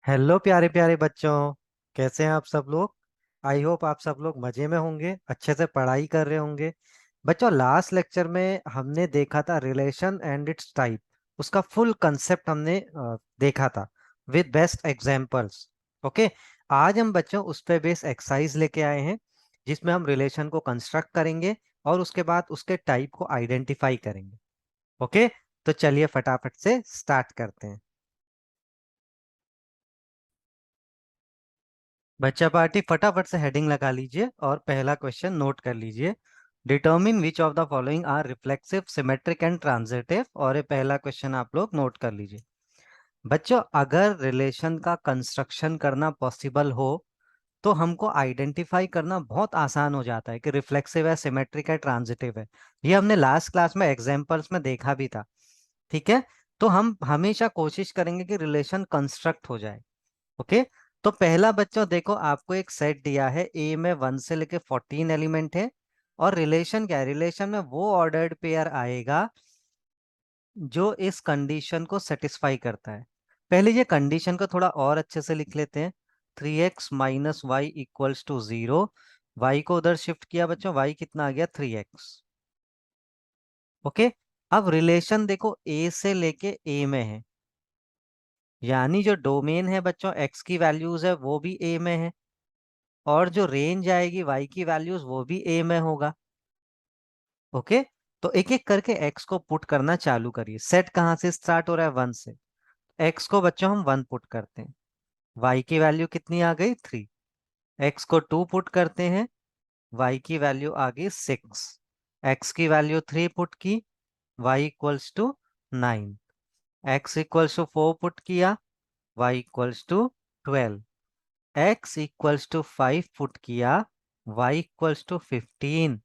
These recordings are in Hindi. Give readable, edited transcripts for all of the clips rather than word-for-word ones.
हेलो प्यारे प्यारे बच्चों। कैसे हैं आप सब लोग। आई होप आप सब लोग मजे में होंगे, अच्छे से पढ़ाई कर रहे होंगे। बच्चों, लास्ट लेक्चर में हमने देखा था रिलेशन एंड इट्स टाइप। उसका फुल कंसेप्ट हमने देखा था विद बेस्ट एग्जांपल्स। ओके। आज हम बच्चों उस पे बेस एक्सरसाइज लेके आए हैं, जिसमें हम रिलेशन को कंस्ट्रक्ट करेंगे और उसके बाद उसके टाइप को आइडेंटिफाई करेंगे। ओके। तो चलिए फटाफट से स्टार्ट करते हैं। बच्चा पार्टी फटाफट से हेडिंग लगा लीजिए और पहला क्वेश्चन नोट कर लीजिए। Determine which of the following are reflexive, symmetric and transitive. और ये पहला क्वेश्चन आप लोग नोट कर लीजिए। बच्चों, अगर रिलेशन का कंस्ट्रक्शन करना पॉसिबल हो तो हमको आइडेंटिफाई करना बहुत आसान हो जाता है कि रिफ्लेक्सिव है, सिमेट्रिक है, ट्रांजिटिव है। ये हमने लास्ट क्लास में एग्जाम्पल्स में देखा भी था। ठीक है। तो हम हमेशा कोशिश करेंगे कि रिलेशन कंस्ट्रक्ट हो जाए। ओके। तो पहला बच्चों देखो, आपको एक सेट दिया है, ए में 1 से लेके 14 एलिमेंट है। और रिलेशन क्या है? रिलेशन में वो ऑर्डर्ड पेयर आएगा जो इस कंडीशन को सेटिस्फाई करता है। पहले ये कंडीशन को थोड़ा और अच्छे से लिख लेते हैं। 3x - y = 0। y को उधर शिफ्ट किया बच्चों, y कितना आ गया? 3x। ओके। अब रिलेशन देखो ए से लेके ए में है, यानी जो डोमेन है बच्चों x की वैल्यूज है वो भी ए में है, और जो रेंज आएगी y की वैल्यूज वो भी a में होगा। ओके। तो एक एक करके x को पुट करना चालू करिए। सेट कहाँ से स्टार्ट हो रहा है? 1 से। x को बच्चों हम 1 पुट करते हैं, y की वैल्यू कितनी आ गई? 3। x को 2 पुट करते हैं, y की वैल्यू आ गई 6। x की वैल्यू 3 पुट की, y = 9। x = 4 पुट किया, y = 12। x = 5 पुट किया, y = 15।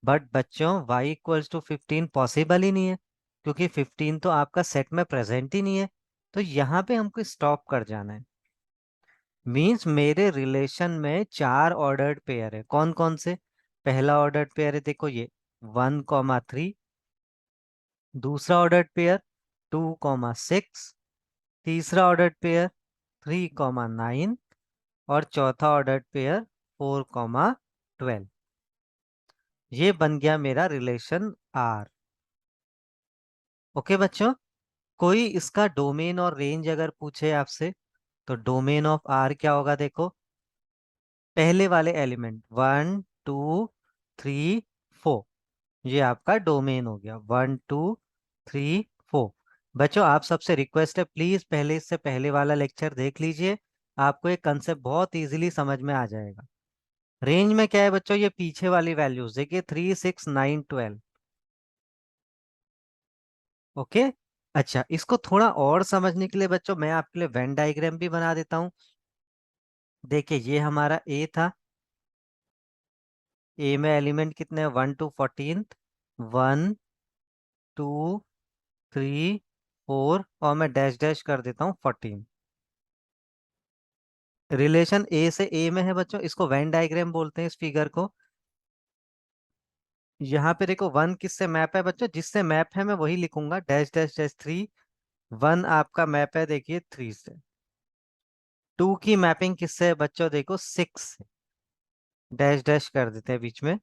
बट बच्चों y = 15 पॉसिबल ही नहीं है, क्योंकि 15 तो आपका सेट में प्रेजेंट ही नहीं है। तो यहाँ पे हमको स्टॉप कर जाना है। मींस मेरे रिलेशन में 4 ऑर्डर्ड पेयर है। कौन कौन से? पहला ऑर्डर्ड पेयर है देखो ये 1, 3। दूसरा ऑर्डर्ड पेयर 2, 6। तीसरा ऑर्डर्ड पेयर 3, 9। और चौथा ऑर्डर्ड पेयर 4, 12। ये बन गया मेरा रिलेशन आर। ओके बच्चों। कोई इसका डोमेन और रेंज अगर पूछे आपसे, तो डोमेन ऑफ आर क्या होगा? देखो, पहले वाले एलिमेंट 1, 2, 3, 4, ये आपका डोमेन हो गया। 1, 2, 3, 4। बच्चों, आप सबसे रिक्वेस्ट है, प्लीज पहले इससे पहले वाला लेक्चर देख लीजिए। आपको एक कंसेप्ट बहुत इजीली समझ में आ जाएगा। रेंज में क्या है बच्चों? ये पीछे वाली वैल्यूज देखिए, 3, 6, 9, 12। ओके। अच्छा, इसको थोड़ा और समझने के लिए बच्चों मैं आपके लिए वेन डायग्राम भी बना देता हूँ। देखिए, ये हमारा ए था। ए में एलिमेंट कितने हैं? 1 to 14। 1, 2, 3, 4, और मैं डैश डैश कर देता हूँ 14। रिलेशन ए से ए में है बच्चों, इसको वेन डायग्राम बोलते हैं इस फिगर को। यहाँ पे देखो 1 किससे मैप है बच्चों? जिससे मैप है मैं वही लिखूंगा, डैश डैश डैश 3। 1 आपका मैप है देखिए 3 से। 2 की मैपिंग किससे है बच्चों? देखो 6 से, डैश डैश कर देते हैं बीच में।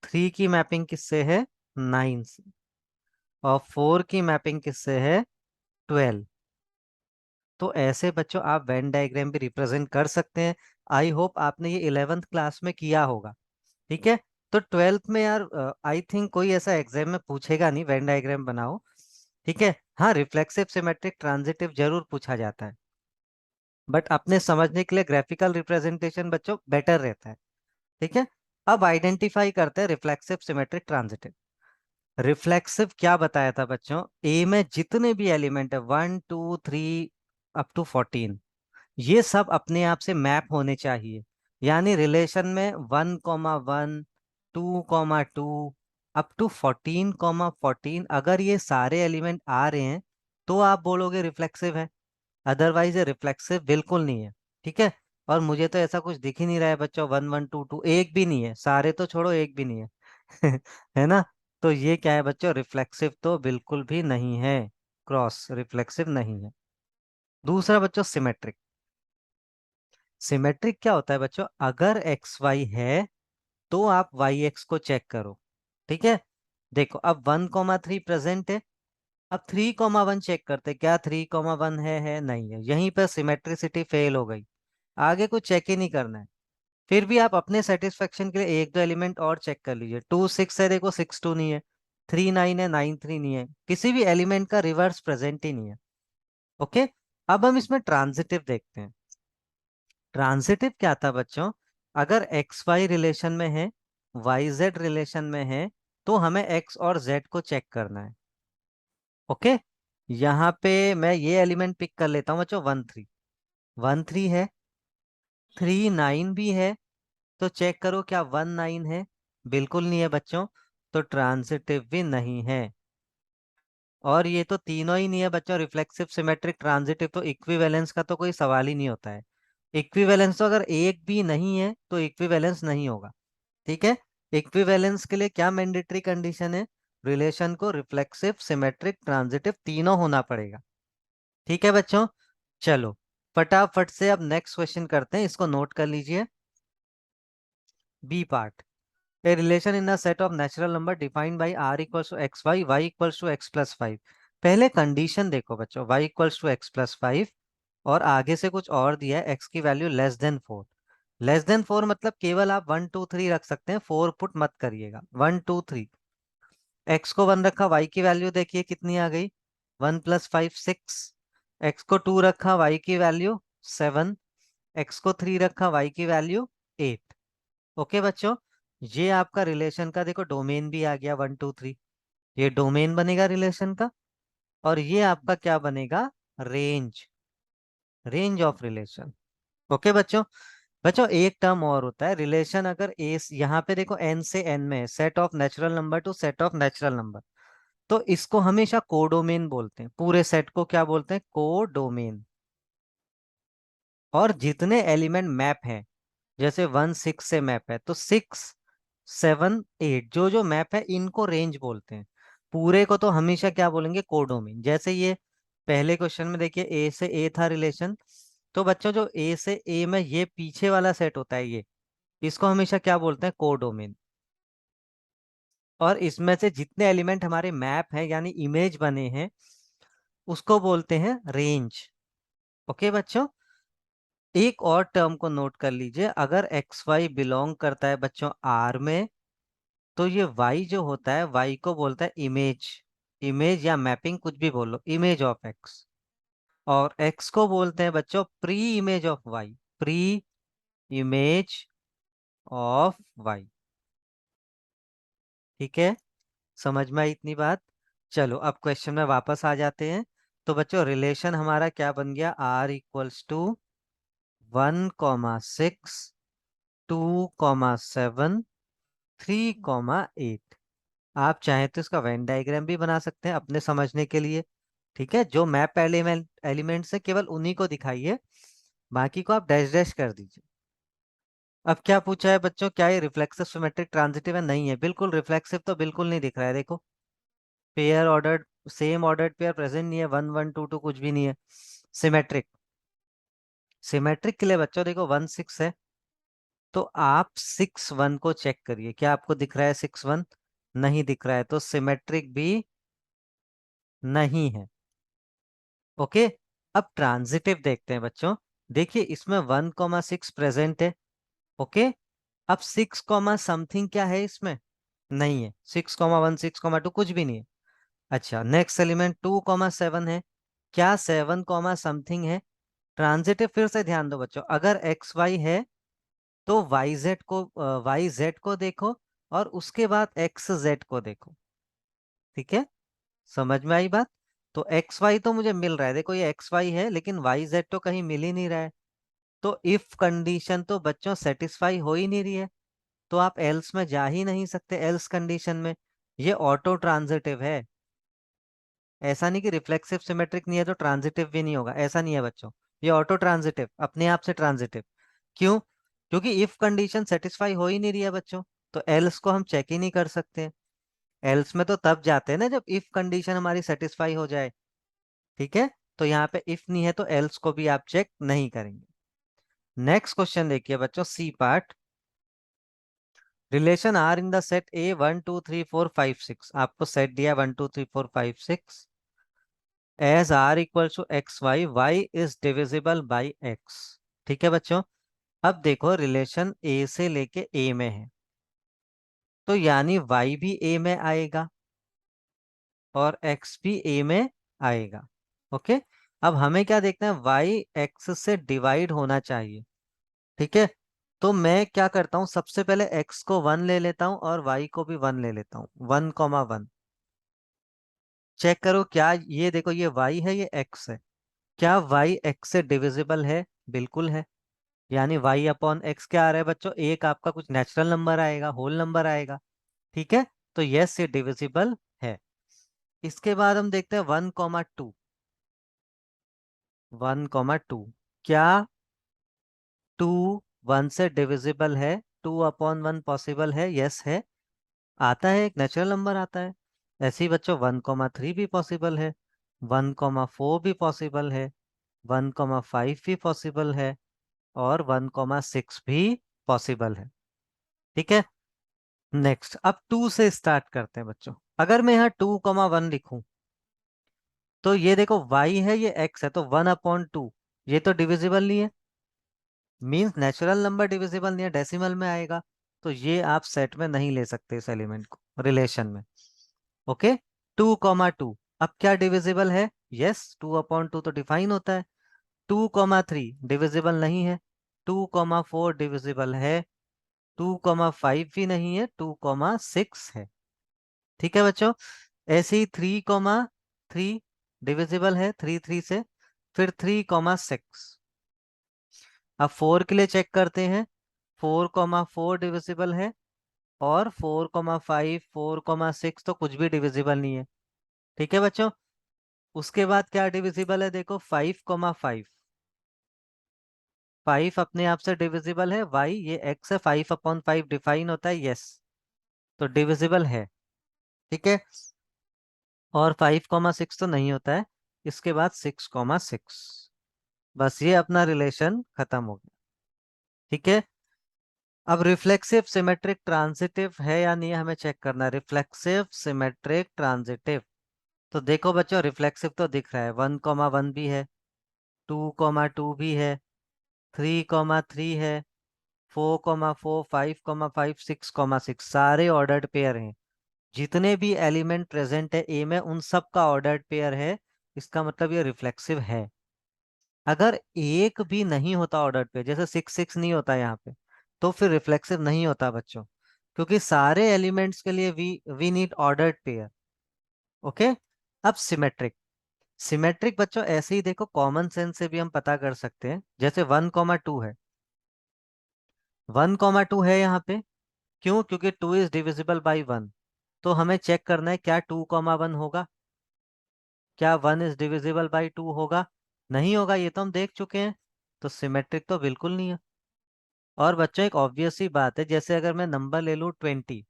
3 की मैपिंग किससे है? 9 से। और 4 की मैपिंग किससे है? 12। तो ऐसे बच्चों आप वेन डायग्राम भी रिप्रेजेंट कर सकते हैं। आई होप आपने ये 11th क्लास में किया होगा। ठीक है। तो 12th में यार आई थिंक कोई ऐसा एग्जाम में पूछेगा नहीं वेन डायग्राम बनाओ। ठीक है। हाँ, रिफ्लेक्सिव, सिमेट्रिक, ट्रांजिटिव जरूर पूछा जाता है, बट अपने समझने के लिए ग्राफिकल रिप्रेजेंटेशन बच्चों बेटर रहता है। ठीक है। अब आइडेंटिफाई करते हैं रिफ्लेक्सिव, सिमेट्रिक, ट्रांजिटिव। रिफ्लेक्सिव क्या बताया था बच्चों? ए में जितने भी एलिमेंट है 1, 2, 3 up to 14, ये सब अपने आप से मैप होने चाहिए। यानी रिलेशन में 1, 1, 2, 2 up to 14, 14, अगर ये सारे एलिमेंट आ रहे हैं तो आप बोलोगे रिफ्लेक्सिव है। अदरवाइज ये रिफ्लेक्सिव बिल्कुल नहीं है। ठीक है। और मुझे तो ऐसा कुछ दिख ही नहीं रहा है बच्चों, 1, 1, 2, 2 एक भी नहीं है, सारे तो छोड़ो एक भी नहीं है। है ना? तो ये क्या है बच्चों? रिफ्लेक्सिव तो बिल्कुल भी नहीं है। क्रॉस रिफ्लेक्सिव नहीं है। दूसरा बच्चों सिमेट्रिक। सिमेट्रिक क्या होता है बच्चों, अगर एक्स वाई है तो आप वाई एक्स को चेक करो। ठीक है, देखो अब 1,3 प्रेजेंट है। अब 3,1 चेक करते, क्या 3,1 है नहीं है, यहीं पर सिमेट्रिसिटी फेल हो गई। आगे कुछ चेक ही नहीं करना है। फिर भी आप अपने सेटिस्फेक्शन के लिए एक दो एलिमेंट और चेक कर लीजिए। 2 6 है, देखो 6 2 नहीं है। 3 9 है, 9 3 नहीं है, किसी भी एलिमेंट का रिवर्स प्रेजेंट ही नहीं है। ओके, अब हम इसमें ट्रांजिटिव देखते हैं। ट्रांजिटिव क्या था बच्चों, अगर एक्स वाई रिलेशन में है, वाई जेड रिलेशन में है, तो हमें एक्स और जेड को चेक करना है। ओके, यहाँ पे मैं ये एलिमेंट पिक कर लेता हूँ बच्चों, 1 3। 1 3 है, 3 9 भी है। तो चेक करो क्या 1 9 है, बिल्कुल नहीं है बच्चों, तो ट्रांजिटिव भी नहीं है। और ये तो तीनों ही नहीं है बच्चों, रिफ्लेक्सिव सिमेट्रिक ट्रांजिटिव, तो इक्विवेलेंस का तो कोई सवाल ही नहीं होता है। इक्विवेलेंस तो अगर एक भी नहीं है तो इक्विवेलेंस नहीं होगा। ठीक है, इक्विवेलेंस के लिए क्या मैंडेटरी कंडीशन है, रिलेशन को रिफ्लेक्सिव सिमेट्रिक ट्रांजिटिव तीनों होना पड़ेगा। ठीक है बच्चों, चलो फटाफट से अब नेक्स्ट क्वेश्चन करते हैं, इसको नोट कर लीजिए। B part, a relation in a set of natural number defined by r equals to X Y, Y equals to X plus five. पहले कंडीशन देखो बच्चों, y equals to X plus five और आगे से कुछ और दिया है, x की value less than 4। Less than 4 मतलब केवल आप 1 2 3 रख सकते हैं, 4 पुट मत करिएगा। 1 2 3, x को 1 रखा, y की वैल्यू देखिए कितनी आ गई, 1 + 5 6। x को 2 रखा, y की वैल्यू 7। x को 3 रखा, y की वैल्यू 8। ओके बच्चों, ये आपका रिलेशन का देखो डोमेन भी आ गया 1 2 3। ये डोमेन बनेगा रिलेशन का, और ये आपका क्या बनेगा, range, range of relation. Okay बच्चों, बच्चों एक टर्म और होता है रिलेशन, अगर ए यहाँ पे देखो एन से एन में है, set of natural number two set of natural number, तो इसको हमेशा कोडोमेन बोलते हैं। पूरे सेट को क्या बोलते हैं, कोडोमेन। और जितने एलिमेंट मैप हैं, जैसे 1 6 से मैप है, तो 6 7 8 जो जो मैप है इनको रेंज बोलते हैं। पूरे को तो हमेशा क्या बोलेंगे, कोडोमेन। जैसे ये पहले क्वेश्चन में देखिए ए से ए था रिलेशन, तो बच्चों जो ए से ए में ये पीछे वाला सेट होता है, ये इसको हमेशा क्या बोलते हैं, कोडोमेन। और इसमें से जितने एलिमेंट हमारे मैप हैं यानी इमेज बने हैं, उसको बोलते हैं रेंज। ओके बच्चों, एक और टर्म को नोट कर लीजिए, अगर एक्स वाई बिलोंग करता है बच्चों आर में, तो ये y जो होता है, y को बोलता है इमेज। इमेज या मैपिंग कुछ भी बोलो, इमेज ऑफ x। और x को बोलते हैं बच्चों pre image of y, pre image of y। ठीक है, समझ में आई इतनी बात। चलो अब क्वेश्चन में वापस आ जाते हैं। तो बच्चों रिलेशन हमारा क्या बन गया, r = 1 6 2 7 3 8। आप चाहें तो इसका वेन डायग्राम भी बना सकते हैं अपने समझने के लिए। ठीक है, जो मैप एलिमेंट्स है केवल उन्हीं को दिखाइए, बाकी को आप डैश डैश कर दीजिए। अब क्या पूछा है बच्चों, क्या ये रिफ्लेक्सिव सिमेट्रिक ट्रांजिटिव है, नहीं है, बिल्कुल रिफ्लेक्सिव तो बिल्कुल नहीं दिख रहा है। देखो pair ordered, same ordered pair present नहीं है, 1 1 2 2 कुछ भी नहीं है। सिमेट्रिक, सिमेट्रिक के लिए बच्चों देखो 1 6 है, तो आप 6 1 को चेक करिए, क्या आपको दिख रहा है 6 1, नहीं दिख रहा है, तो सिमेट्रिक भी नहीं है। ओके, अब ट्रांजिटिव देखते हैं बच्चों। देखिए इसमें 1 6 प्रेजेंट है। ओके, अब 6 समथिंग क्या है इसमें, नहीं है। 6 1 6 2 कुछ भी नहीं है। अच्छा, नेक्स्ट एलिमेंट 2 7 है, क्या 7 समथिंग है। ट्रांजिटिव फिर से ध्यान दो बच्चों, अगर एक्स वाई है तो वाई जेड को देखो, और उसके बाद एक्स जेड को देखो। ठीक है, समझ में आई बात। तो एक्स वाई तो मुझे मिल रहा है, देखो ये एक्स वाई है, लेकिन वाई जेड तो कहीं मिल ही नहीं रहा है। तो इफ कंडीशन तो बच्चों सेटिस्फाई हो ही नहीं रही है, तो आप एल्स में जा ही नहीं सकते। एल्स कंडीशन में ये ऑटो ट्रांजिटिव है। ऐसा नहीं कि रिफ्लेक्सिव सिमेट्रिक नहीं है तो ट्रांजिटिव भी नहीं होगा, ऐसा नहीं है बच्चों। ये ऑटो ट्रांजिटिव, अपने आप से ट्रांजिटिव। क्यों, क्योंकि इफ कंडीशन सेटिस्फाई हो ही नहीं रही है बच्चों, तो एल्स को हम चेक ही नहीं कर सकते। एल्स में तो तब जाते हैं ना जब इफ कंडीशन हमारी सेटिस्फाई हो जाए। ठीक है, तो यहाँ पे इफ नहीं है तो एल्स को भी आप चेक नहीं करेंगे। नेक्स्ट क्वेश्चन देखिए बच्चों, C part. Relation R in the set A 1 2 3 4 5 6। आपको सेट दिया 1 2 3 4 5 6। As R equal to X Y, Y is divisible by X. ठीक है बच्चों। अब देखो रिलेशन ए से लेके ए में है, तो यानी वाई भी ए में आएगा और एक्स भी ए में आएगा। ओके। अब हमें क्या देखना है, वाई एक्स से डिवाइड होना चाहिए। ठीक है। तो मैं क्या करता हूँ, सबसे पहले एक्स को 1 ले लेता हूँ और वाई को भी 1 ले लेता हूँ, 1 1। चेक करो क्या, ये देखो ये वाई है ये एक्स है, क्या वाई एक्स से डिविजिबल है? बिल्कुल है। यानी वाई अपॉन एक्स क्या आ रहा है बच्चों, एक आपका कुछ नेचुरल नंबर आएगा, होल नंबर आएगा। ठीक है। तो यस ये डिविजिबल है। इसके बाद हम देखते हैं 1 2। 1 2 क्या 2 1 से डिविजिबल है? 2/1 पॉसिबल है? यस है, आता है, एक नेचुरल नंबर आता है। ऐसे ही बच्चों 1 3 भी पॉसिबल है, 1 4 भी पॉसिबल है, 1 5 भी पॉसिबल है, और 1 6 भी पॉसिबल है। ठीक है। नेक्स्ट अब 2 से स्टार्ट करते हैं बच्चों। अगर मैं यहाँ 2 1 लिखूं, तो ये देखो y है ये x है, तो 1/2 ये तो डिविजिबल नहीं है, मींस नेचुरल नंबर डिविजिबल नहीं है, डेसिमल में आएगा। तो ये आप सेट में नहीं ले सकते इस एलिमेंट को, रिलेशन में। ओके। 2 2 अब क्या डिविजिबल है? यस 2/2 तो डिफाइन होता है। 2 3 डिविजिबल नहीं है। 2 4 डिविजिबल है। 2 5 भी नहीं है। 2 6 है। ठीक है बच्चों। ऐसे ही 3 3 डिविजिबल है 3 3 से। फिर 3 6। अब 4 के लिए चेक करते हैं। 4 4 डिविजिबल है, और 4 5 4 6 तो कुछ भी डिविजिबल नहीं है। ठीक है बच्चों। उसके बाद क्या डिविजिबल है, देखो 5 5। 5 अपने आप से डिविजिबल है, वाई ये एक्स है, 5/5 डिफाइन होता है, यस तो डिविजिबल है। ठीक है। और 5 6 तो नहीं होता है। इसके बाद 6 6। बस ये अपना रिलेशन खत्म हो गया। ठीक है। अब रिफ्लेक्सिव सिमेट्रिक ट्रांजिटिव है या नहीं हमें चेक करना है। रिफ्लेक्सिव सिमेट्रिक ट्रांजिटिव, तो देखो बच्चों रिफ्लेक्सिव तो दिख रहा है, 1 1 भी है, 2 2 भी है, 3 3 है, 4 4 5 5 6 सारे ऑर्डर्ड पेयर हैं। जितने भी एलिमेंट प्रेजेंट है ए में उन सब का ऑर्डर्ड पेयर है। इसका मतलब ये रिफ्लेक्सिव है। अगर एक भी नहीं होता ऑर्डर्ड पेयर, जैसे 6 6 नहीं होता यहाँ पे, तो फिर रिफ्लेक्सिव नहीं होता बच्चों, क्योंकि सारे एलिमेंट्स के लिए we need ordered pair. Okay. अब सिमेट्रिक। सिमेट्रिक बच्चों ऐसे ही देखो, कॉमन सेंस से भी हम पता कर सकते हैं। जैसे 1 2 है, 1 2 है यहाँ पे, क्यों? क्योंकि 2 इज डिविजिबल बाई 1। तो हमें चेक करना है क्या 2 1 होगा, क्या 1 इज डिविजिबल बाई 2 होगा? नहीं होगा, ये तो हम देख चुके हैं। तो सिमेट्रिक तो बिल्कुल नहीं है। और बच्चों एक ऑब्वियस सी बात है, जैसे अगर मैं नंबर ले लूँ 20,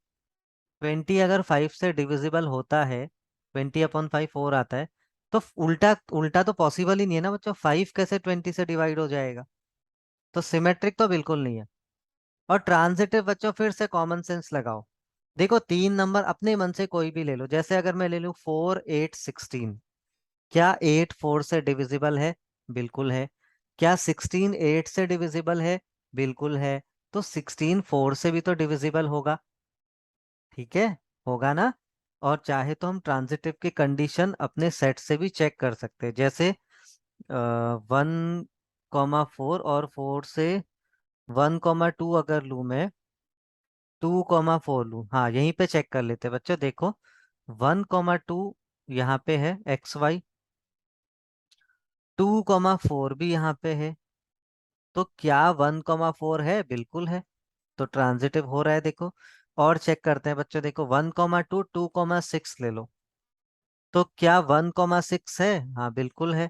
20 अगर 5 से डिविजिबल होता है, 20/5 4 आता है, तो उल्टा उल्टा तो पॉसिबल ही नहीं है ना बच्चों, 5 कैसे 20 से डिवाइड हो जाएगा? तो सिमेट्रिक तो बिल्कुल नहीं है। और ट्रांजिटिव बच्चों फिर से कॉमन सेंस लगाओ। देखो तीन नंबर अपने मन से कोई भी ले लो, जैसे अगर मैं ले लूँ 4 8 16, क्या 8 4 से डिविजिबल है? बिल्कुल है। क्या 16 8 से डिविजिबल है? बिल्कुल है। तो 16 4 से भी तो डिविजिबल होगा। ठीक है, होगा ना। और चाहे तो हम ट्रांजिटिव की कंडीशन अपने सेट से भी चेक कर सकते हैं, जैसे 1 4 और 4 से 1 2 अगर लूँ मैं, 2 4 लूँ, हाँ यहीं पे चेक कर लेते हैं बच्चों। देखो 1 2 यहाँ पे है एक्स वाई, 2 4 भी यहाँ पे है, तो क्या 1 4 है? बिल्कुल है। तो ट्रांजिटिव हो रहा है देखो। और चेक करते हैं बच्चों, देखो 1 2 2 6 ले लो, तो क्या 1 6 है? हाँ बिल्कुल है।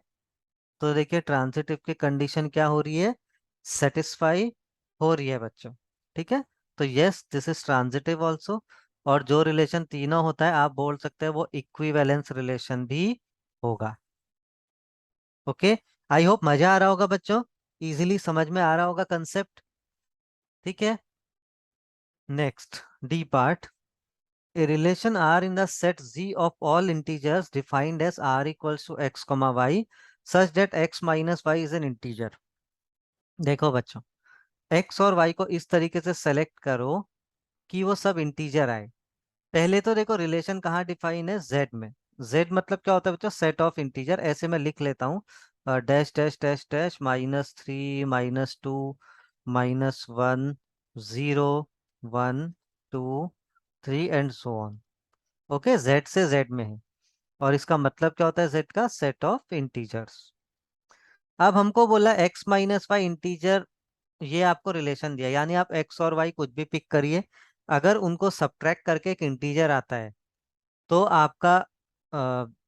तो देखिए ट्रांजिटिव की कंडीशन क्या हो रही है, सेटिस्फाई हो रही है बच्चों। ठीक है। तो yes this is transitive also. और जो रिलेशन तीनों होता है आप बोल सकते हैं वो इक्विवेलेंस रिलेशन भी होगा। ओके। आई होप मजा आ रहा होगा बच्चों। इजीली समझ में आ रहा होगा कंसेप्ट। ठीक है, next D part. A relation R in the set Z of all integers defined as R equals to x comma y such that x minus y is an integer। देखो बच्चों, x और y को इस तरीके से सेलेक्ट करो कि वो सब इंटीजर आए। पहले तो देखो रिलेशन कहाँ डिफाइन है, z में। z मतलब क्या होता है बच्चों, सेट ऑफ इंटीजर। ऐसे मैं लिख लेता हूँ, dash dash dash dash -3 -2 -1 0 1 2 3 and so on. Okay, z से z में है, और इसका मतलब क्या होता है, z का सेट ऑफ इंटीजर्स। अब हमको बोला x माइनस वाई इंटीजर, ये आपको रिलेशन दिया, यानी आप x और y कुछ भी पिक करिए, अगर उनको सब्ट्रैक्ट करके एक इंटीजर आता है तो आपका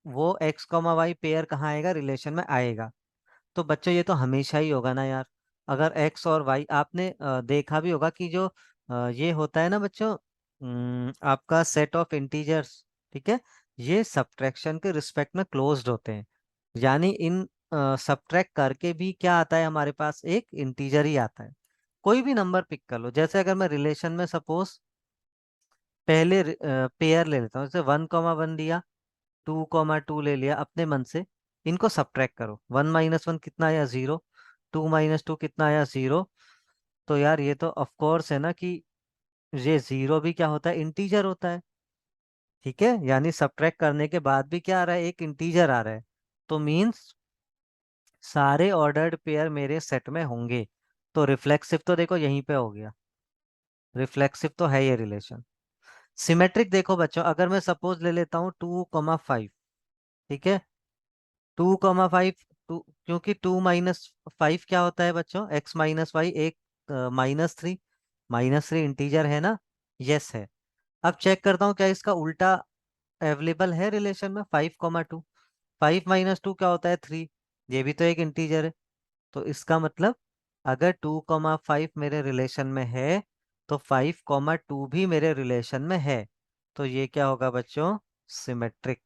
वो x कॉमा वाई पेयर कहाँ आएगा, रिलेशन में आएगा। तो बच्चों ये तो हमेशा ही होगा ना यार। अगर x और y आपने देखा भी होगा कि जो ये होता है ना बच्चों, आपका सेट ऑफ इंटीजर्स, ठीक है, ये सब्ट्रैक्शन के रिस्पेक्ट में क्लोज्ड होते हैं। यानी इन सब्ट्रैक्ट करके भी क्या आता है हमारे पास, एक इंटीजर ही आता है। कोई भी नंबर पिक कर लो, जैसे अगर मैं रिलेशन में सपोज पहले पेयर ले लेता हूँ, जैसे 1,1 लिया, 2,2 ले लिया अपने मन से। इनको सब्ट्रैक्ट करो, 1 - 1 कितना आया, 0। 2 - 2 कितना आया, 0। तो यार ये तो ऑफ कोर्स है ना कि ये 0 भी क्या होता है, इंटीजर होता है। ठीक है, यानी सब्ट्रैक्ट करने के बाद भी क्या आ रहा है, एक इंटीजर आ रहा है। तो मीन्स सारे ऑर्डर्ड पेयर मेरे सेट में होंगे। तो रिफ्लेक्सिव तो देखो यहीं पे हो गया, रिफ्लेक्सिव तो है ये रिलेशन। सिमेट्रिक देखो बच्चों, अगर मैं सपोज ले लेता हूँ 2,5, ठीक है, 2,5, टू, क्योंकि 2 - 5 क्या होता है बच्चों, x - y, एक -3, -3 इंटीजर है ना, यस है। अब चेक करता हूँ क्या इसका उल्टा अवेलेबल है रिलेशन में, 5,2। 5 - 2 क्या होता है, 3। ये भी तो एक इंटीजर है। तो इसका मतलब अगर 2,5 मेरे रिलेशन में है तो 5,2 भी मेरे रिलेशन में है। तो ये क्या होगा बच्चों, सिमेट्रिक।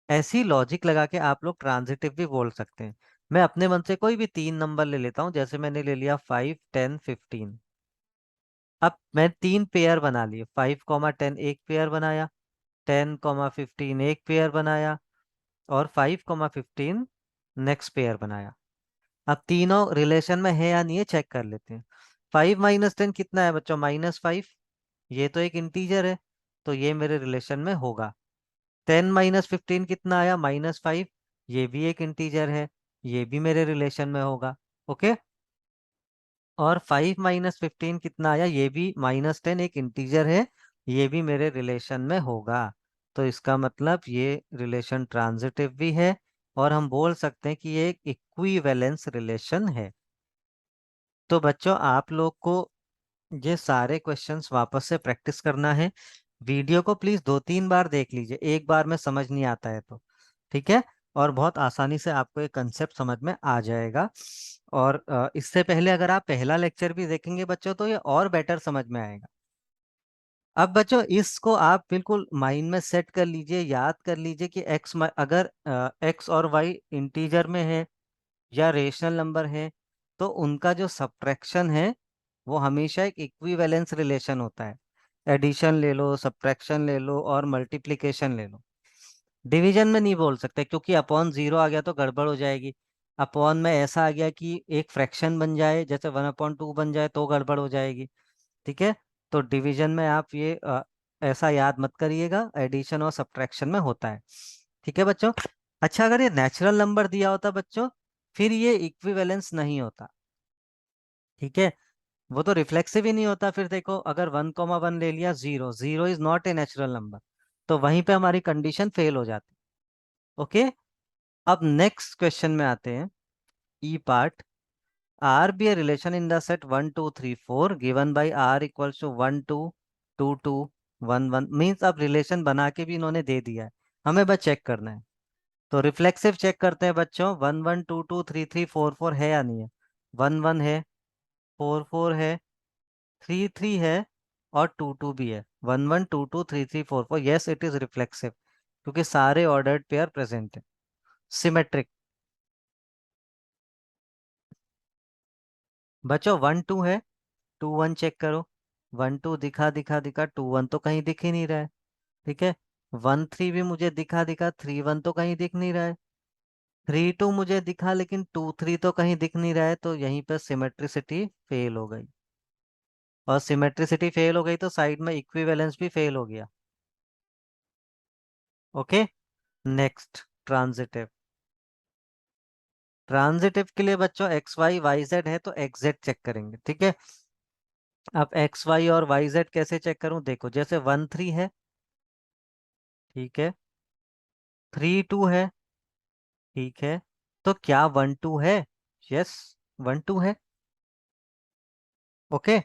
ऐसी लॉजिक लगा के आप लोग ट्रांजिटिव भी बोल सकते हैं। मैं अपने मन से कोई भी 3 नंबर ले लेता हूँ, जैसे मैंने ले लिया 5 10 15। अब मैं 3 पेयर बना लिए, 5,10 एक पेयर बनाया, 10,15 एक पेयर बनाया, और 5,15 नेक्स्ट पेयर बनाया। अब तीनों रिलेशन में है या नहीं है चेक कर लेते हैं। 5 - 10 कितना है बच्चों, -5। ये तो एक इंटीजर है, तो ये मेरे रिलेशन में होगा। 10 - 15 कितना आया, -5। ये भी एक इंटीजर है, ये भी मेरे रिलेशन में होगा। ओके, और 5 - 15 कितना आया, ये भी -10 एक इंटीजर है, ये भी मेरे रिलेशन में होगा। तो इसका मतलब ये रिलेशन ट्रांजिटिव भी है, और हम बोल सकते हैं कि ये एक इक्विवेलेंस रिलेशन है। तो बच्चों आप लोग को ये सारे क्वेश्चंस वापस से प्रैक्टिस करना है। वीडियो को प्लीज 2-3 बार देख लीजिए, एक बार में समझ नहीं आता है तो। ठीक है, और बहुत आसानी से आपको ये कंसेप्ट समझ में आ जाएगा। और इससे पहले अगर आप पहला लेक्चर भी देखेंगे बच्चों तो ये और बेटर समझ में आएगा। अब बच्चों इसको आप बिल्कुल माइंड में सेट कर लीजिए, याद कर लीजिए कि अगर एक्स और वाई इंटीजर में है या रेशनल नंबर है, तो उनका जो सब्ट्रैक्शन है वो हमेशा एक इक्विवेलेंस रिलेशन होता है। एडिशन ले लो, सब्ट्रैक्शन ले लो, और मल्टीप्लिकेशन ले लो। डिवीजन में नहीं बोल सकते, क्योंकि अपॉन 0 आ गया तो गड़बड़ हो जाएगी। अपॉन में ऐसा आ गया कि एक फ्रैक्शन बन जाए, जैसे 1/2 बन जाए, तो गड़बड़ हो जाएगी। ठीक है, तो डिवीजन में आप ये ऐसा याद मत करिएगा, एडिशन और सब्ट्रैक्शन में होता है। ठीक है बच्चों। अच्छा, अगर ये नेचुरल नंबर दिया होता बच्चों, फिर ये इक्विवेलेंस नहीं होता। ठीक है, वो तो रिफ्लेक्सिव ही नहीं होता। फिर देखो, अगर 1,1 ले लिया, 0 0 is not a natural number, तो वहीं पे हमारी कंडीशन फेल हो जाती। ओके, अब नेक्स्ट क्वेश्चन में आते हैं, E part. R be a relation in the set 1 2 3 4 given by R equals to 1 2 2 2 1 1। Means अब रिलेशन बना के भी इन्होंने दे दिया है, हमें बस चेक करना है। तो रिफ्लेक्सिव चेक करते हैं बच्चों, 1 1 2 2 3 3 4 4 है या नहीं है। 1 1 है, 4 4 है, 3 3 है, और 2 2 भी है। 1 1 2 2 3 3 4 4, यस इट इज रिफ्लेक्सिव, क्योंकि सारे ऑर्डर्ड पेयर प्रेजेंट है। सिमेट्रिक। बच्चों 1 2 है, 2 1 चेक करो। 1 2 दिखा दिखा दिखा, 2 1 तो कहीं दिख ही नहीं रहा है। ठीक है। 1 3 भी मुझे दिखा दिखा, 3 1 तो कहीं दिख नहीं रहा है। 3 2 मुझे दिखा, लेकिन 2 3 तो कहीं दिख नहीं रहा है, तो यहीं पर सिमेट्रिसिटी फेल हो गई। और सिमेट्रिसिटी फेल हो गई तो साइड में इक्विवेलेंस भी फेल हो गया। ओके। Next transitive. ट्रांजिटिव के लिए बच्चों एक्स वाई वाई जेड है तो एक्स जेड चेक करेंगे। ठीक है। अब एक्स वाई और वाई जेड कैसे चेक करूं, देखो जैसे 1 3 है। ठीक है। 3 2 है। ठीक है। तो क्या 1 2 है? यस, 1 2 है। ओके।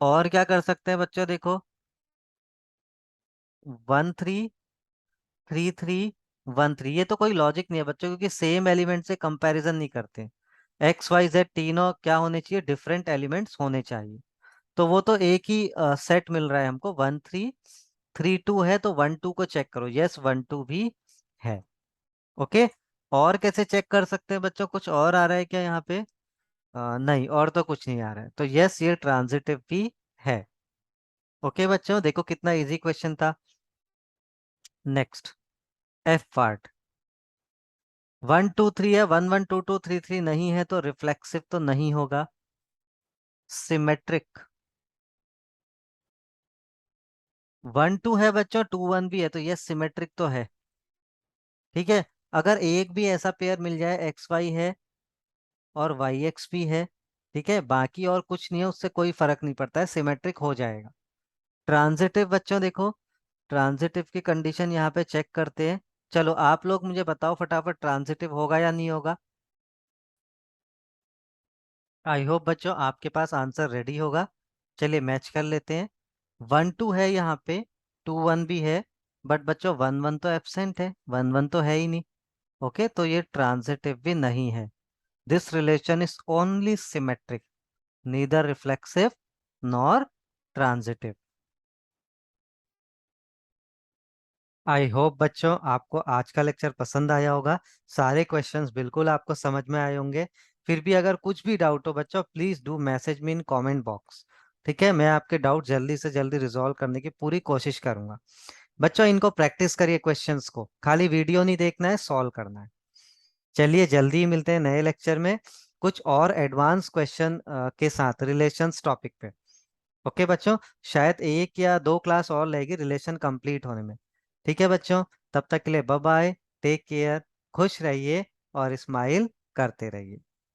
और क्या कर सकते हैं बच्चों, देखो 1 3 3 3 1 3, ये तो कोई लॉजिक नहीं है बच्चों, क्योंकि सेम एलिमेंट से कंपैरिजन नहीं करते। एक्स वाई जेड तीनों क्या होने चाहिए, डिफरेंट एलिमेंट्स होने चाहिए। तो वो तो एक ही सेट मिल रहा है हमको। 1 3 3 2 है तो 1 2 को चेक करो। यस, 1 2 भी है। ओके। और कैसे चेक कर सकते हैं बच्चों, कुछ और आ रहा है क्या यहाँ पे? नहीं, और तो कुछ नहीं आ रहा है, तो यस ये ट्रांजिटिव भी है। ओके बच्चों, देखो कितना इजी क्वेश्चन था। Next, F part. 1 2 3 है, 1 1 2 2 3 3 नहीं है तो रिफ्लेक्सिव तो नहीं होगा। सिमेट्रिक। 1 2 है बच्चों, 2 1 भी है, तो यस सिमेट्रिक तो है। ठीक है। अगर एक भी ऐसा पेयर मिल जाए, एक्स वाई है और वाई एक्स भी है, ठीक है, बाकी और कुछ नहीं है, उससे कोई फर्क नहीं पड़ता है, सिमेट्रिक हो जाएगा। ट्रांजिटिव बच्चों देखो, ट्रांजिटिव की कंडीशन यहाँ पे चेक करते हैं। चलो आप लोग मुझे बताओ फटाफट, ट्रांजिटिव होगा या नहीं होगा। आई होप बच्चों आपके पास आंसर रेडी होगा। चलिए मैच कर लेते हैं। 1 2 है यहाँ पे, 2 1 भी है, बट बच्चों 1 1 तो एब्सेंट है, 1 1 तो है ही नहीं। ओके, तो ये ट्रांजिटिव भी नहीं है। This relation is only symmetric, neither reflexive nor transitive. I hope बच्चों आपको आज का लेक्चर पसंद आया होगा। सारे क्वेश्चंस बिल्कुल आपको समझ में आए होंगे। फिर भी अगर कुछ भी डाउट हो बच्चों, please do message me in comment box. ठीक है, मैं आपके डाउट जल्दी से जल्दी रिजॉल्व करने की पूरी कोशिश करूंगा। बच्चों इनको प्रैक्टिस करिए, क्वेश्चंस को खाली वीडियो नहीं देखना है, सॉल्व करना है। चलिए जल्दी ही मिलते हैं नए लेक्चर में, कुछ और एडवांस क्वेश्चन के साथ रिलेशंस टॉपिक पे। ओके बच्चों, शायद 1 या 2 क्लास और लगेगी रिलेशन कंप्लीट होने में। ठीक है बच्चों, तब तक के लिए बाय बाय, टेक केयर, खुश रहिए और स्माइल करते रहिए।